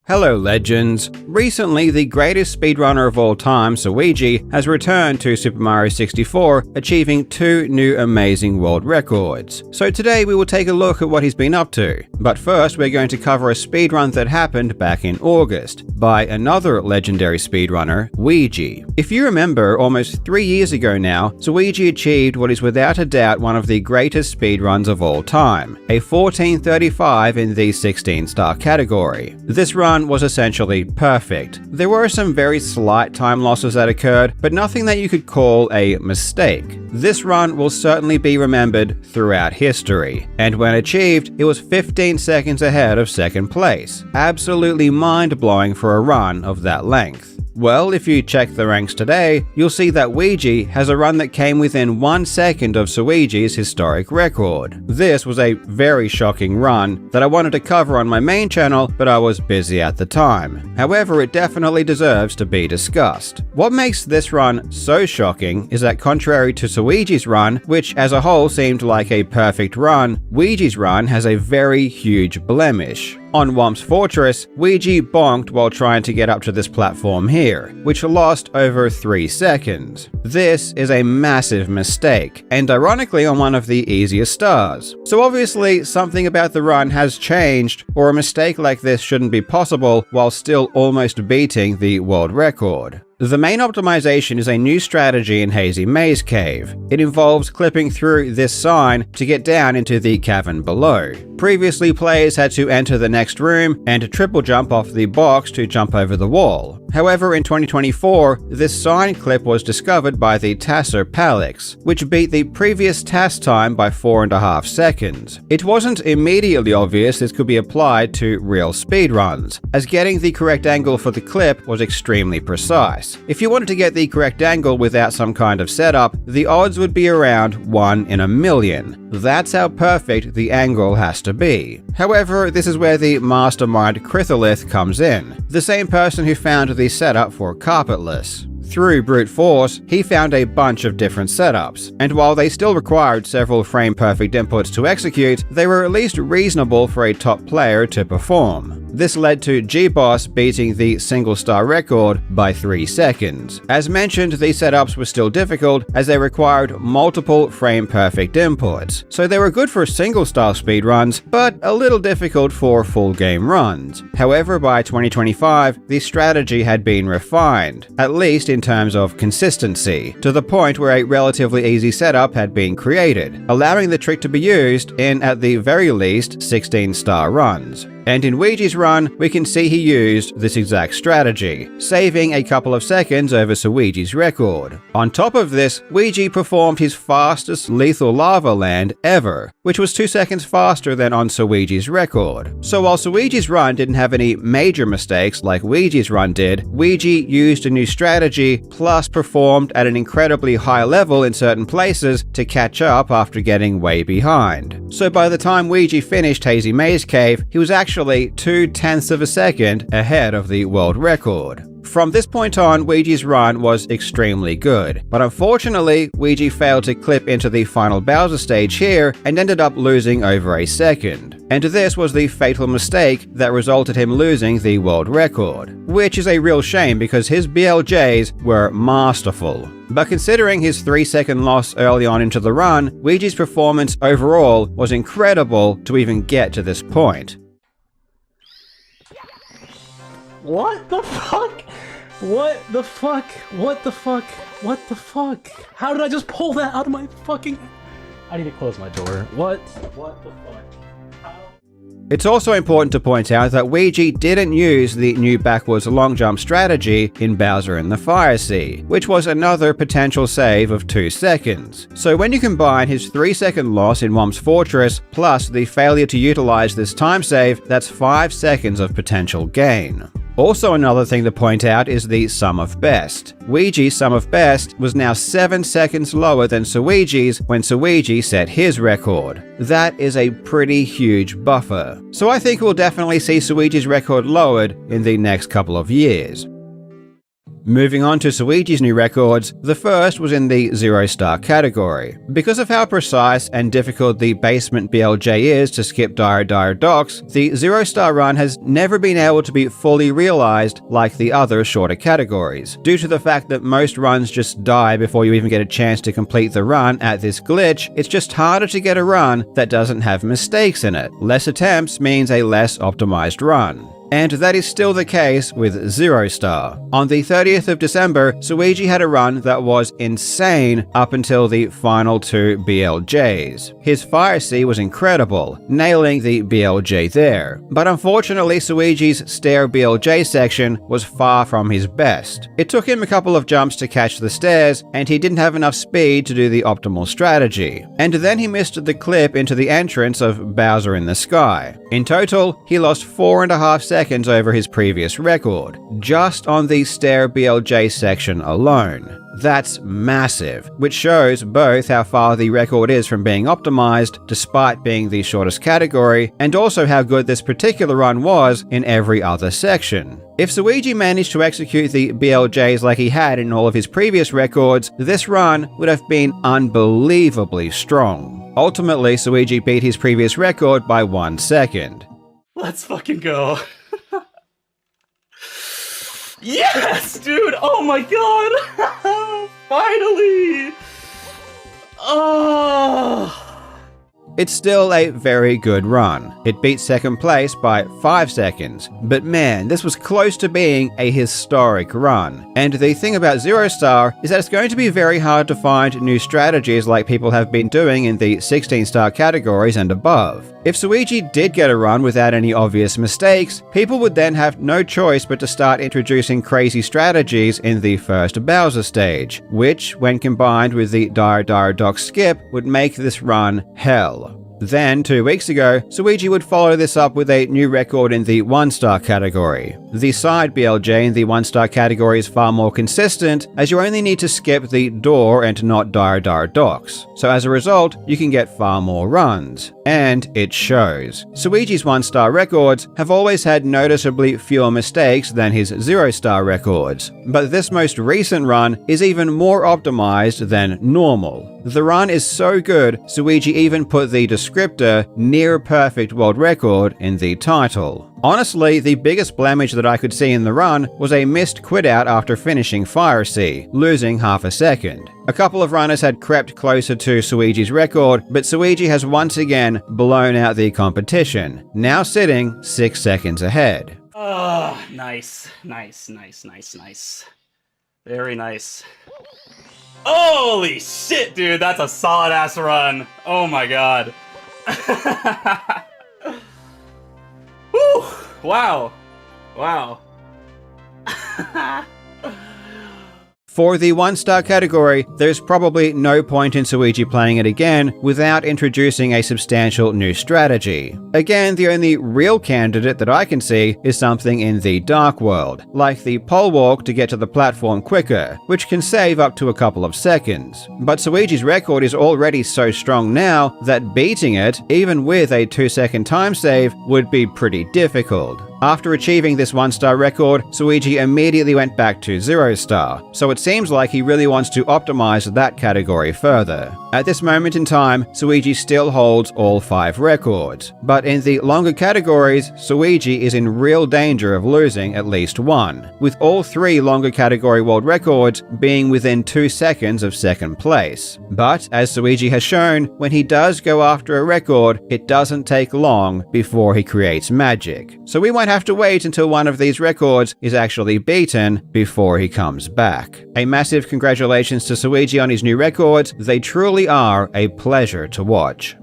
Hello legends! Recently, the greatest speedrunner of all time, Suigi, has returned to Super Mario 64, achieving 2 new amazing world records. So today we will take a look at what he's been up to. But first we're going to cover a speedrun that happened back in August, by another legendary speedrunner, Suigi. If you remember, almost 3 years ago now, Suigi achieved what is without a doubt one of the greatest speedruns of all time, a 1435 in the 16-star category. This run was essentially perfect. There were some very slight time losses that occurred, but nothing that you could call a mistake. This run will certainly be remembered throughout history, and when achieved, it was 15 seconds ahead of second place. Absolutely mind-blowing for a run of that length. Well, if you check the ranks today, you'll see that Suigi has a run that came within 1 second of Suigi's historic record. This was a very shocking run that I wanted to cover on my main channel, but I was busy at the time. However, it definitely deserves to be discussed. What makes this run so shocking is that contrary to Suigi's run, which as a whole seemed like a perfect run, Suigi's run has a very huge blemish. On Womp's Fortress, Suigi bonked while trying to get up to this platform here, which lost over 3 seconds. This is a massive mistake, and ironically on one of the easiest stars. So obviously something about the run has changed, or a mistake like this shouldn't be possible while still almost beating the world record. The main optimization is a new strategy in Hazy Maze Cave. It involves clipping through this sign to get down into the cavern below. Previously, players had to enter the next room and triple jump off the box to jump over the wall. However, in 2024, this sign clip was discovered by the Tasser Palix, which beat the previous task time by 4.5 seconds. It wasn't immediately obvious this could be applied to real speedruns, as getting the correct angle for the clip was extremely precise. If you wanted to get the correct angle without some kind of setup, the odds would be around 1 in a million. That's how perfect the angle has to be. However, this is where the mastermind Critholith comes in, the same person who found the setup for Carpetless. Through brute force, he found a bunch of different setups, and while they still required several frame-perfect inputs to execute, they were at least reasonable for a top player to perform. This led to G-Boss beating the single-star record by 3 seconds. As mentioned, these setups were still difficult as they required multiple frame-perfect inputs, so they were good for single-star speedruns, but a little difficult for full-game runs. However, by 2025, the strategy had been refined, at least in terms of consistency, to the point where a relatively easy setup had been created, allowing the trick to be used in, at the very least, 16-star runs. And in Suigi's run, we can see he used this exact strategy, saving a couple of seconds over Suigi's record. On top of this, Suigi performed his fastest lethal lava land ever, which was 2 seconds faster than on Suigi's record. So while Suigi's run didn't have any major mistakes like Suigi's run did, Suigi used a new strategy plus performed at an incredibly high level in certain places to catch up after getting way behind. So by the time Suigi finished Hazy Maze Cave, he was actually 0.2 of a second ahead of the world record. From this point on, Suigi's run was extremely good, but unfortunately, Suigi failed to clip into the final Bowser stage here and ended up losing over a second. And this was the fatal mistake that resulted him losing the world record, which is a real shame because his BLJs were masterful. But considering his 3-second loss early on into the run, Suigi's performance overall was incredible to even get to this point. What the fuck? What the fuck? What the fuck? What the fuck? How did I just pull that out of my fucking... I need to close my door. What? What the fuck? How? It's also important to point out that Suigi didn't use the new backwards long jump strategy in Bowser in the Fire Sea, which was another potential save of 2 seconds. So when you combine his 3-second loss in Womp's Fortress plus the failure to utilize this time save, that's 5 seconds of potential gain. Also, another thing to point out is the sum of best. Suigi's sum of best was now 7 seconds lower than Suigi's when Suigi set his record. That is a pretty huge buffer. So I think we'll definitely see Suigi's record lowered in the next couple of years. Moving on to Suigi's new records, the first was in the 0-star category. Because of how precise and difficult the basement BLJ is to skip dire docks, the 0-star run has never been able to be fully realized like the other shorter categories, due to the fact that most runs just die before you even get a chance to complete the run at this glitch. It's just harder to get a run that doesn't have mistakes in it. Less attempts means a less optimized run. And that is still the case with 0-star. On the 30th of December, Suigi had a run that was insane up until the final 2 BLJs. His Fire Sea was incredible, nailing the BLJ there. But unfortunately, Suigi's stair BLJ section was far from his best. It took him a couple of jumps to catch the stairs, and he didn't have enough speed to do the optimal strategy. And then he missed the clip into the entrance of Bowser in the Sky. In total, he lost 4.5 seconds over his previous record, just on the stair BLJ section alone. That's massive, which shows both how far the record is from being optimized, despite being the shortest category, and also how good this particular run was in every other section. If Suigi managed to execute the BLJs like he had in all of his previous records, this run would have been unbelievably strong. Ultimately, Suigi beat his previous record by 1 second. Let's fucking go. Yes, dude! Oh my god! Finally! Oh. It's still a very good run. It beat second place by 5 seconds, but man, this was close to being a historic run. And the thing about 0-star is that it's going to be very hard to find new strategies like people have been doing in the 16-star categories and above. If Suigi did get a run without any obvious mistakes, people would then have no choice but to start introducing crazy strategies in the first Bowser stage, which, when combined with the dire dock skip, would make this run hell. Then, 2 weeks ago, Suigi would follow this up with a new record in the 1-star category. The side BLJ in the 1-star category is far more consistent, as you only need to skip the door and not dire docks. So as a result, you can get far more runs. And it shows. Suigi's 1-star records have always had noticeably fewer mistakes than his 0-star records, but this most recent run is even more optimized than normal. The run is so good, Suigi even put the descriptor near perfect world record in the title. Honestly, the biggest blemish that I could see in the run was a missed quit out after finishing Fire Sea, losing half a second. A couple of runners had crept closer to Suigi's record, but Suigi has once again blown out the competition, now sitting 6 seconds ahead. Oh, nice. Very nice. Holy shit, dude, that's a solid ass run. Oh my god. Woo! Wow. For the 1-star category, there's probably no point in Suigi playing it again without introducing a substantial new strategy. Again, the only real candidate that I can see is something in the Dark World, like the pole walk to get to the platform quicker, which can save up to a couple of seconds. But Suigi's record is already so strong now that beating it, even with a 2-second time save, would be pretty difficult. After achieving this 1-star record, Suigi immediately went back to 0-star, so it seems like he really wants to optimize that category further. At this moment in time, Suigi still holds all 5 records, but in the longer categories, Suigi is in real danger of losing at least one, with all 3 longer category world records being within 2 seconds of second place. But, as Suigi has shown, when he does go after a record, it doesn't take long before he creates magic. So we won't have to wait until one of these records is actually beaten before he comes back. A massive congratulations to Suigi on his new records. They truly are a pleasure to watch.